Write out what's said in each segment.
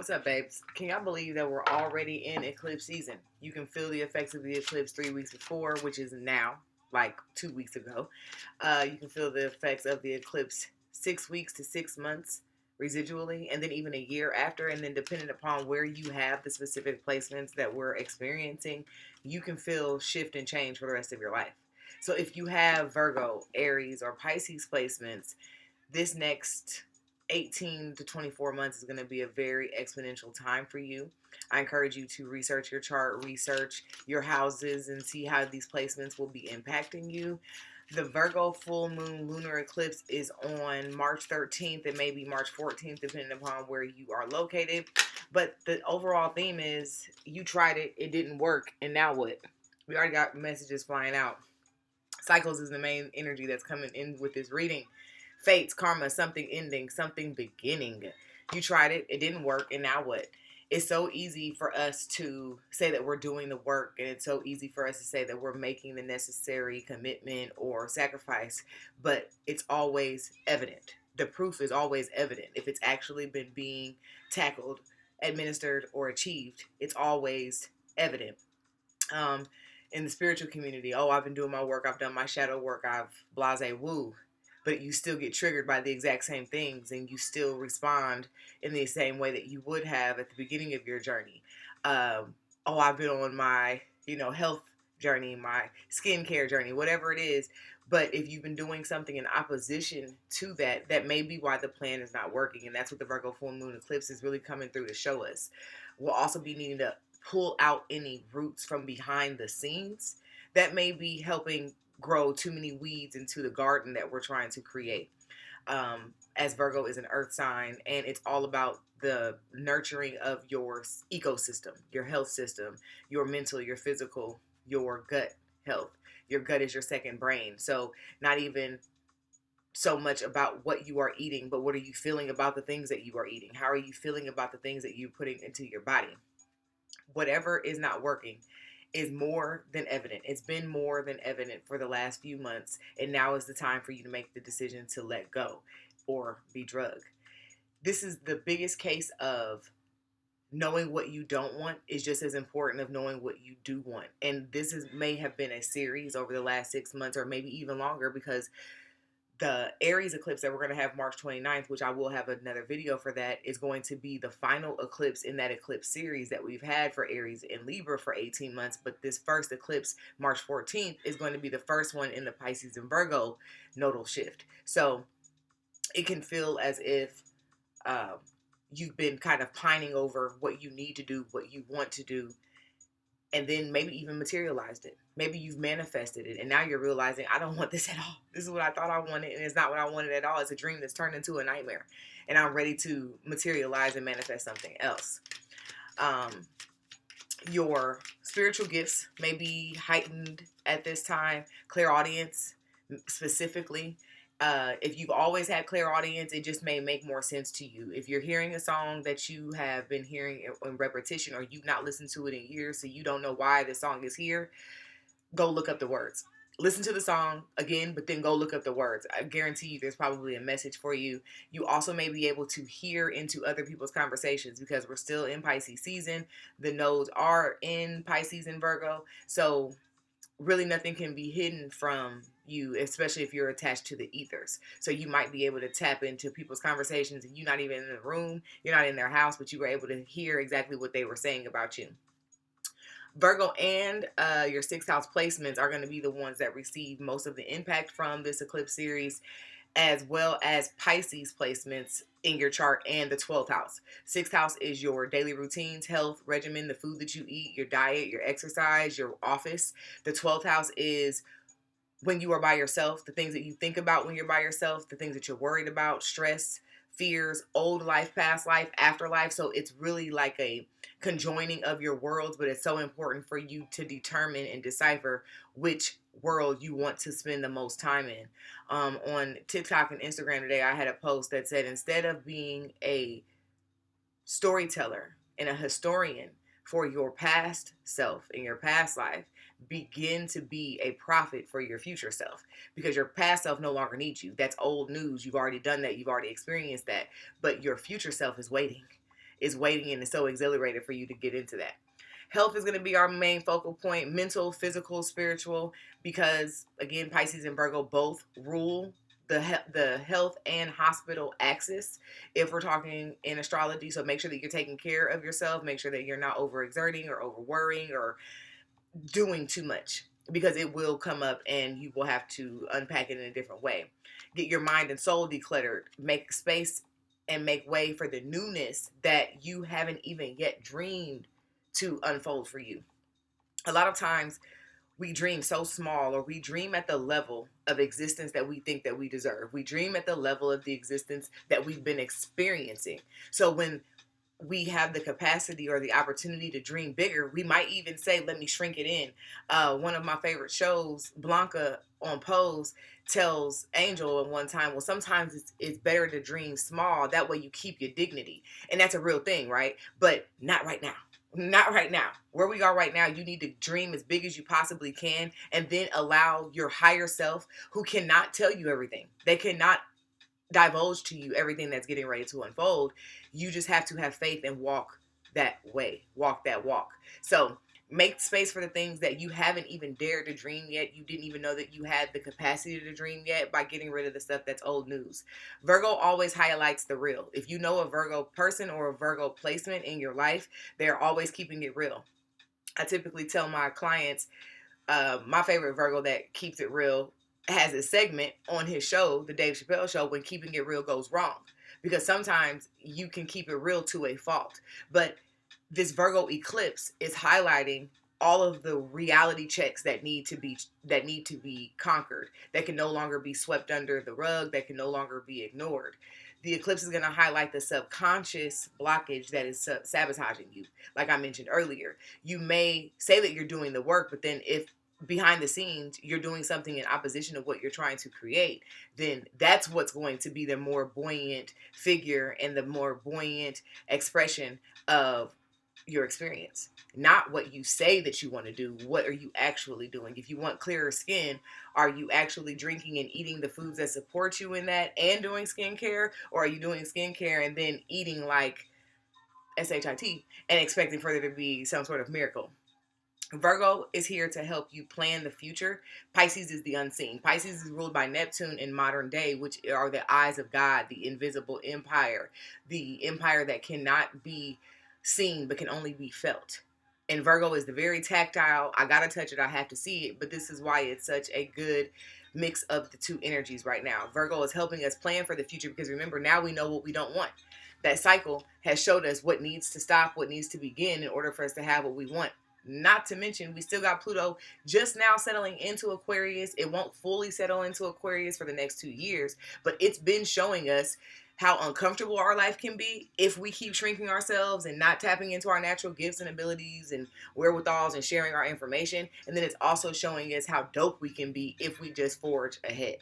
What's up, babes? Can y'all believe that we're already in eclipse season? You can feel the effects of the eclipse 3 weeks before, which is now, like 2 weeks ago. You can feel the effects of the eclipse 6 weeks to 6 months residually, and then even a year after. And then, depending upon where you have the specific placements that we're experiencing, you can feel shift and change for the rest of your life. So, if you have Virgo, Aries, or Pisces placements, this next 18 to 24 months is going to be a very exponential time for you. I encourage you to research your chart, research your houses, and see how these placements will be impacting you. The Virgo full moon lunar eclipse is on March 13th and maybe March 14th, depending upon where you are located. But the overall theme is you tried it, it didn't work, and now what? We already got messages flying out. Cycles is the main energy that's coming in with this reading. Fates, karma, something ending, something beginning. You tried it, it didn't work, and now what? It's so easy for us to say that we're doing the work, and it's so easy for us to say that we're making the necessary commitment or sacrifice, but it's always evident. The proof is always evident. If it's actually been being tackled, administered, or achieved, it's always evident. Um, in the spiritual community, oh, I've been doing my work, I've done my shadow work, I've blase woo, but you still get triggered by the exact same things, and you still respond in the same way that you would have at the beginning of your journey. Oh, I've been on my health journey, my skincare journey, whatever it is. But if you've been doing something in opposition to that, that may be why the plan is not working. And that's what the Virgo full moon eclipse is really coming through to show us. We'll also be needing to pull out any roots from behind the scenes that may be helping grow too many weeds into the garden that we're trying to create. As Virgo is an earth sign, and it's all about the nurturing of your ecosystem, your health system, your mental, your physical, your gut health. Your gut is your second brain. So, not even so much about what you are eating, but what are you feeling about the things that you are eating? How are you feeling about the things that you're putting into your body? Whatever is not working is more than evident. It's been more than evident for the last few months, and now is the time for you to make the decision to let go or be drugged. This is the biggest case of knowing what you don't want is just as important of knowing what you do want. And this is may have been a series over the last 6 months or maybe even longer, because the Aries eclipse that we're going to have March 29th, which I will have another video for, that is going to be the final eclipse in that eclipse series that we've had for Aries and Libra for 18 months. But this first eclipse, March 14th, is going to be the first one in the Pisces and Virgo nodal shift. So it can feel as if uh, you've been kind of pining over what you need to do, what you want to do, and then maybe even materialized it. Maybe you've manifested it, and now you're realizing, I don't want this at all. This is what I thought I wanted, and it's not what I wanted at all. It's a dream that's turned into a nightmare, and I'm ready to materialize and manifest something else. Um, your spiritual gifts may be heightened at this time. Clairaudience, specifically. If you've always had clairaudience, it just may make more sense to you. If you're hearing a song that you have been hearing in repetition, or you've not listened to it in years, so you don't know why the song is here, go look up the words. Listen to the song again, but then go look up the words. I guarantee you there's probably a message for you. You also may be able to hear into other people's conversations, because we're still in Pisces season. The nodes are in Pisces and Virgo. So really nothing can be hidden from you, especially if you're attached to the ethers. So you might be able to tap into people's conversations, and you're not even in the room, you're not in their house, but you were able to hear exactly what they were saying about you. Virgo and your sixth house placements are going to be the ones that receive most of the impact from this eclipse series, as well as Pisces placements in your chart and the 12th house. Sixth house is your daily routines, health, regimen, the food that you eat, your diet, your exercise, your office. The 12th house is when you are by yourself, the things that you think about when you're by yourself, the things that you're worried about, stress, fears, old life, past life, afterlife. So it's really like a conjoining of your worlds, but it's so important for you to determine and decipher which world you want to spend the most time in. On TikTok and Instagram today, I had a post that said, instead of being a storyteller and a historian for your past self in your past life, begin to be a prophet for your future self, because your past self no longer needs you. That's old news. You've already done that. You've already experienced that. But your future self is waiting. is waiting and is so exhilarated for you to get into that. Health is going to be our main focal point, mental, physical, spiritual, because again, Pisces and Virgo both rule the health and hospital axis if we're talking in astrology. So make sure that you're taking care of yourself. Make sure that you're not overexerting or over worrying or doing too much, because it will come up and you will have to unpack it in a different way. Get your mind and soul decluttered. Make space and make way for the newness that you haven't even yet dreamed to unfold for you. A lot of times we dream so small, or we dream at the level of existence that we think that we deserve. We dream at the level of the existence that we've been experiencing. So when we have the capacity or the opportunity to dream bigger, we might even say, let me shrink it in. One of my favorite shows, Blanca on Pose, tells Angel at one time, well, sometimes it's better to dream small. That way you keep your dignity. And that's a real thing, right? But not right now. Not right now. Where we are right now, you need to dream as big as you possibly can, and then allow your higher self, who cannot tell you everything. They cannot divulge to you everything that's getting ready to unfold. You just have to have faith and walk that way, walk that walk. So make space for the things that you haven't even dared to dream yet. You didn't even know that you had the capacity to dream yet, by getting rid of the stuff that's old news. Virgo always highlights the real. If you know a Virgo person or a Virgo placement in your life, they're always keeping it real. I typically tell my clients, my favorite Virgo that keeps it real has a segment on his show, the Dave Chappelle Show, when keeping it real goes wrong. Because sometimes you can keep it real to a fault. But this Virgo eclipse is highlighting all of the reality checks that need to be conquered, that can no longer be swept under the rug, that can no longer be ignored. The eclipse is going to highlight the subconscious blockage that is sabotaging you. Like I mentioned earlier, you may say that you're doing the work, but then if behind the scenes you're doing something in opposition of what you're trying to create, then that's what's going to be the more buoyant figure and the more buoyant expression of your experience. Not what you say that you want to do. What are you actually doing? If you want clearer skin, are you actually drinking and eating the foods that support you in that and doing skincare? Or are you doing skincare and then eating like SHIT and expecting for there to be some sort of miracle? Virgo is here to help you plan the future. Pisces is the unseen. Pisces is ruled by Neptune in modern day, which are the eyes of God, the invisible empire, the empire that cannot be seen but can only be felt. And Virgo is the very tactile, I gotta touch it, I have to see it, but this is why it's such a good mix of the two energies right now. Virgo is helping us plan for the future, because remember, now we know what we don't want. That cycle has showed us what needs to stop, what needs to begin in order for us to have what we want. Not to mention, we still got Pluto just now settling into Aquarius. It won't fully settle into Aquarius for the next 2 years, but it's been showing us how uncomfortable our life can be if we keep shrinking ourselves and not tapping into our natural gifts and abilities and wherewithals and sharing our information. And then it's also showing us how dope we can be if we just forge ahead.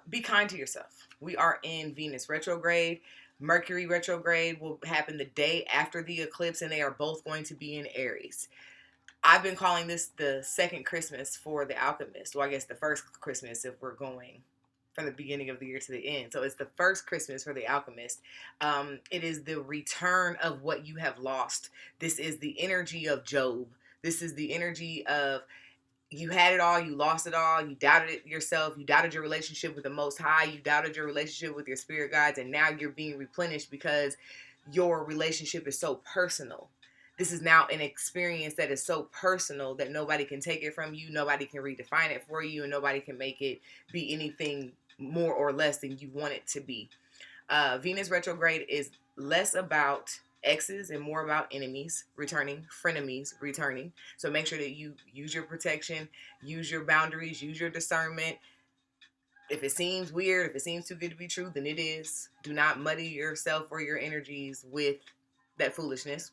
Be kind to yourself. We are in Venus retrograde. Mercury retrograde will happen the day after the eclipse, and they are both going to be in Aries. I've been calling this the second Christmas for the alchemist. Well, I guess the first Christmas if we're going from the beginning of the year to the end. So it's the first Christmas for the alchemist. It is the return of what you have lost. This is the energy of Job. This is the energy of, you had it all, you lost it all, you doubted it yourself, you doubted your relationship with the Most High, you doubted your relationship with your spirit guides, and now you're being replenished because your relationship is so personal. This is now an experience that is so personal that nobody can take it from you, nobody can redefine it for you, and nobody can make it be anything more or less than you want it to be. Venus retrograde is less about exes and more about enemies returning, frenemies returning. So make sure that you use your protection, use your boundaries, use your discernment. If it seems weird, if it seems too good to be true, then it is. Do not muddy yourself or your energies with that foolishness.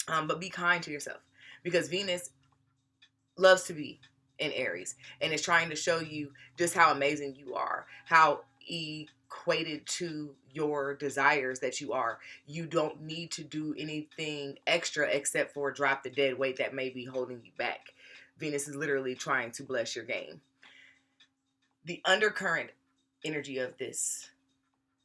But be kind to yourself, because Venus loves to be in Aries and is trying to show you just how amazing you are, how equated to your desires that you are. You don't need to do anything extra except for drop the dead weight that may be holding you back. Venus is literally trying to bless your game. The undercurrent energy of this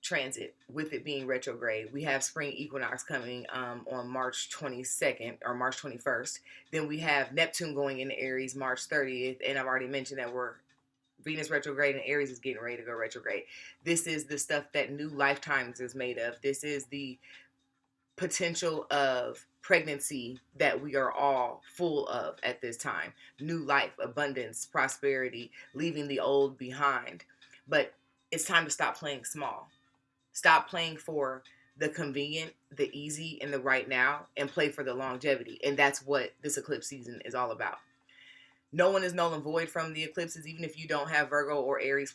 transit, with it being retrograde. We have spring equinox coming on March 22nd or March 21st. Then we have Neptune going into Aries March 30th. And I've already mentioned that Venus retrograde and Aries is getting ready to go retrograde. This is the stuff that new lifetimes is made of. This is the potential of pregnancy that we are all full of at this time. New life, abundance, prosperity, leaving the old behind. But it's time to stop playing small. Stop playing for the convenient, the easy, and the right now, and play for the longevity. And that's what this eclipse season is all about. No one is null and void from the eclipses, even if you don't have Virgo or Aries